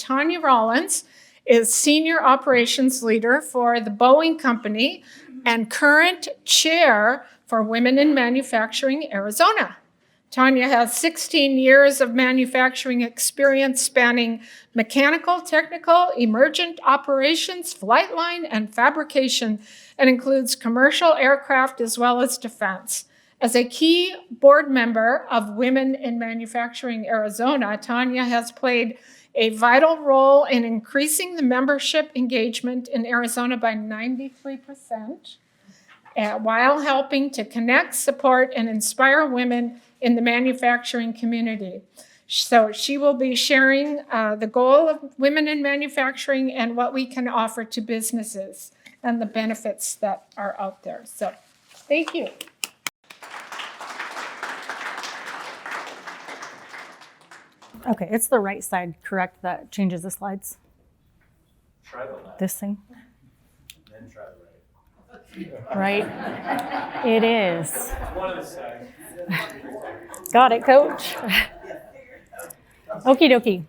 Tonya Rollins is Senior Operations Leader for the Boeing Company and current Chair for Women in Manufacturing Arizona. Tonya has 16 years of manufacturing experience spanning mechanical, technical, emergent operations, flight line, and fabrication, and includes commercial aircraft as well as defense. As a key board member of Women in Manufacturing Arizona, Tonya has played a vital role in increasing the membership engagement in Arizona by 93%, while helping to connect, support, and inspire women in the manufacturing community. So she will be sharing the goal of Women in Manufacturing and what we can offer to businesses and the benefits that are out there. So thank you. Okay, it's the right side, correct, that changes the slides? Try the left. This thing? Then try the Right? It is. right. One of the sides. Got it, coach. Okie dokie.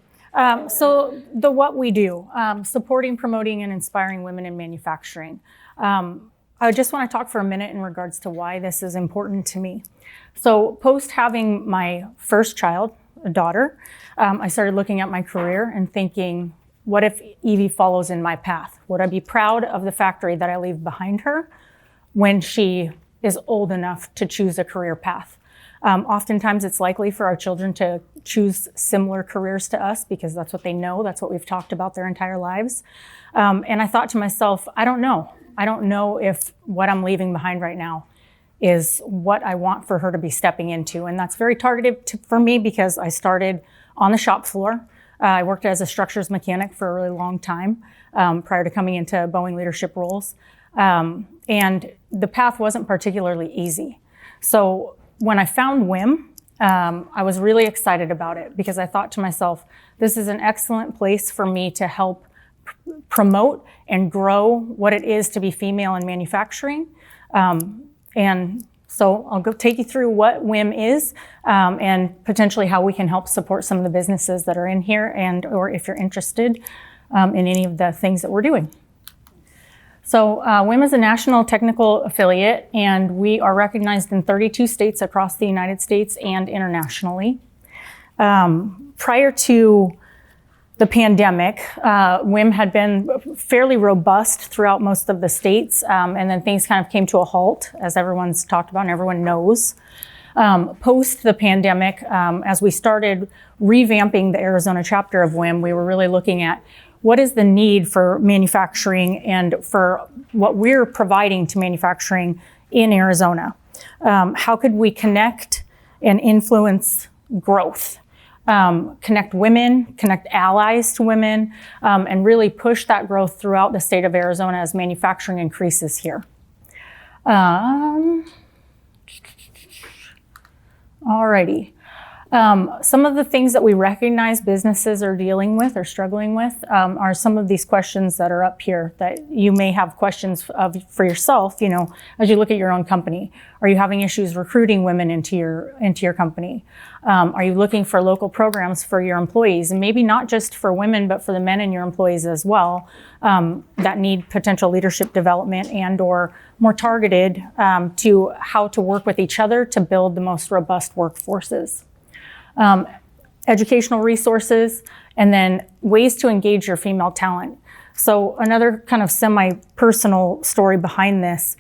So the what we do, supporting, promoting, and inspiring women in manufacturing. I just want to talk for a minute in regards to why this is important to me. So post having my first child, a daughter, I started looking at my career and thinking, what if Evie follows in my path? Would I be proud of the factory that I leave behind her when she is old enough to choose a career path? Oftentimes it's likely for our children to choose similar careers to us because that's what they know, that's what we've talked about their entire lives. And I thought to myself, I don't know. I don't know if what I'm leaving behind right now is what I want for her to be stepping into. And that's very targeted for me because I started on the shop floor. I worked as a structures mechanic for a really long time prior to coming into Boeing leadership roles. And the path wasn't particularly easy. So when I found WIM, I was really excited about it because I thought to myself, this is an excellent place for me to help promote and grow what it is to be female in manufacturing. And so I'll go take you through what WIM is and potentially how we can help support some of the businesses that are in here and or if you're interested in any of the things that we're doing. So WIM is a national technical affiliate and we are recognized in 32 states across the United States and internationally. Prior to the pandemic, WIM had been fairly robust throughout most of the states, and then things kind of came to a halt, as everyone's talked about and everyone knows. Post the pandemic, as we started revamping the Arizona chapter of WIM, we were really looking at what is the need for manufacturing and for what we're providing to manufacturing in Arizona. How could we connect and influence growth? Connect women, connect allies to women, and really push that growth throughout the state of Arizona as manufacturing increases here. Alrighty. Some of the things that we recognize businesses are dealing with or struggling with are some of these questions that are up here that you may have questions for yourself, you know, as you look at your own company. Are you having issues recruiting women into your company? Are you looking for local programs for your employees? And maybe not just for women, but for the men in your employees as well that need potential leadership development and or more targeted to how to work with each other to build the most robust workforces. Educational resources, and then ways to engage your female talent. So another kind of semi-personal story behind this.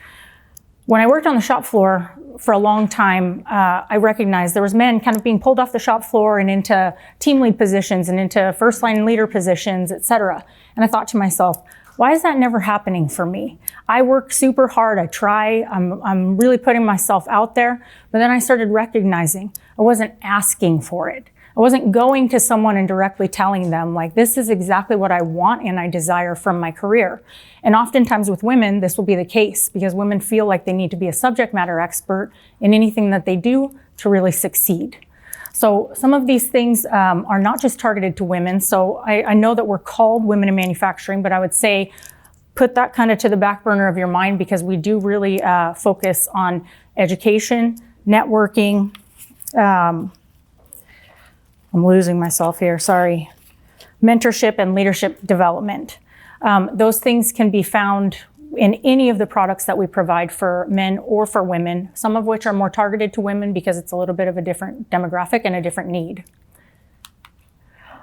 When I worked on the shop floor for a long time, I recognized there was men kind of being pulled off the shop floor and into team lead positions and into first line leader positions, et cetera. And I thought to myself, why is that never happening for me? I work super hard, I try, I'm really putting myself out there, but then I started recognizing I wasn't asking for it. I wasn't going to someone and directly telling them, like, this is exactly what I want and I desire from my career. And oftentimes with women, this will be the case because women feel like they need to be a subject matter expert in anything that they do to really succeed. So some of these things are not just targeted to women. So I know that we're called Women in Manufacturing, but I would say put that kind of to the back burner of your mind because we do really focus on education, networking, I'm losing myself here, sorry. mentorship and leadership development. Those things can be found in any of the products that we provide for men or for women, some of which are more targeted to women because it's a little bit of a different demographic and a different need.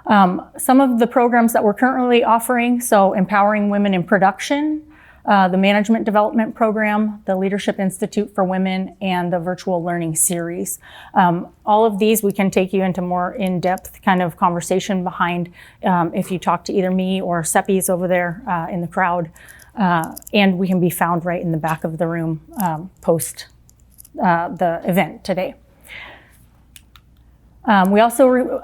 Some of the programs that we're currently offering, so Empowering Women in Production, the Management Development Program, the Leadership Institute for Women, and the Virtual Learning Series. All of these we can take you into more in-depth kind of conversation behind if you talk to either me or Seppi's over there in the crowd. And we can be found right in the back of the room post the event today. We also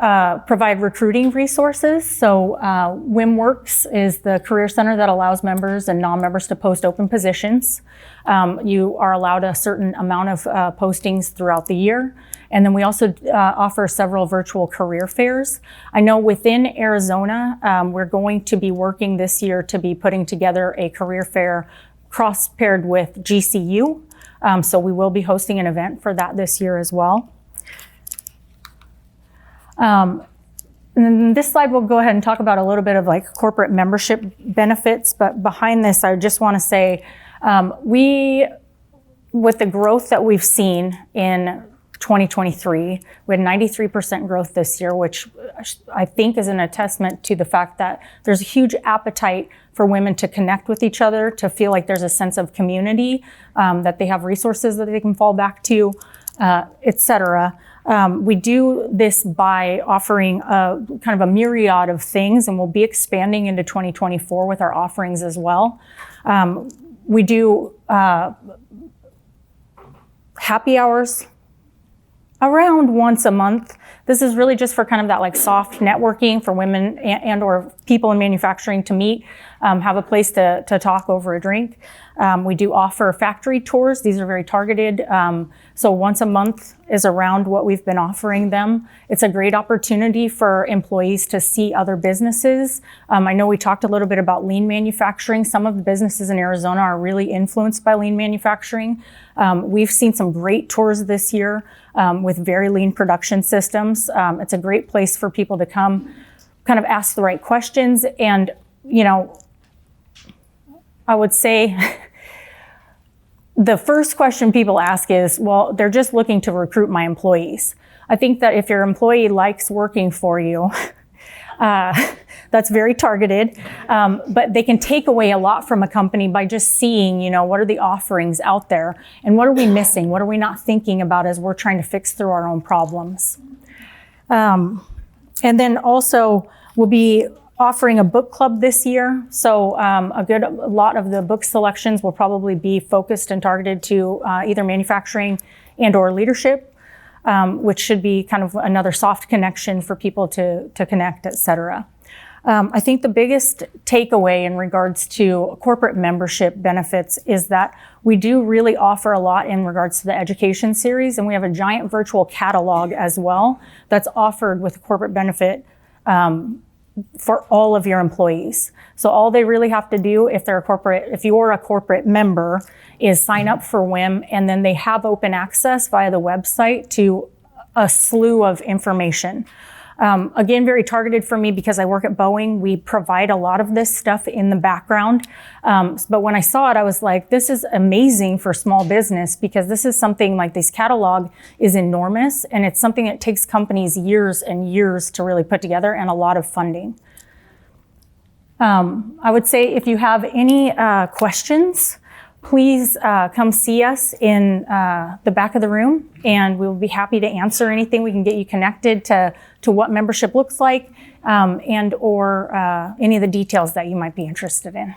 provide recruiting resources. So WIMWorks is the career center that allows members and non-members to post open positions. You are allowed a certain amount of postings throughout the year. And then we also offer several virtual career fairs. I know within Arizona, we're going to be working this year to be putting together a career fair cross-paired with GCU. So we will be hosting an event for that this year as well. And then this slide, we'll go ahead and talk about a little bit of like corporate membership benefits. But behind this, I just want to say, with the growth that we've seen in 2023, we had 93% growth this year, which I think is an attestament to the fact that there's a huge appetite for women to connect with each other, to feel like there's a sense of community, that they have resources that they can fall back to, et cetera. We do this by offering kind of a myriad of things, and we'll be expanding into 2024 with our offerings as well. We do happy hours around once a month. This is really just for kind of that like soft networking for women and or people in manufacturing to meet, have a place to talk over a drink. We do offer factory tours. These are very targeted. So once a month is around what we've been offering them. It's a great opportunity for employees to see other businesses. I know we talked a little bit about lean manufacturing. Some of the businesses in Arizona are really influenced by lean manufacturing. We've seen some great tours this year with very lean production systems. It's a great place for people to come kind of ask the right questions. And, you know, I would say the first question people ask is, well, they're just looking to recruit my employees. I think that if your employee likes working for you, that's very targeted, but they can take away a lot from a company by just seeing, you know, what are the offerings out there and what are we missing? What are we not thinking about as we're trying to fix through our own problems? And then also we'll be offering a book club this year. So a lot of the book selections will probably be focused and targeted to either manufacturing and or leadership, which should be kind of another soft connection for people to connect, et cetera. I think the biggest takeaway in regards to corporate membership benefits is that we do really offer a lot in regards to the education series, and we have a giant virtual catalog as well that's offered with corporate benefit for all of your employees. So all they really have to do if you're a corporate member is sign up for WIM, and then they have open access via the website to a slew of information. Again, very targeted for me because I work at Boeing. We provide a lot of this stuff in the background. But when I saw it, I was like, this is amazing for small business because this is something like this catalog is enormous and it's something that takes companies years and years to really put together and a lot of funding. I would say if you have any questions, please come see us in the back of the room, and we'll be happy to answer anything. We can get you connected to what membership looks like and or any of the details that you might be interested in.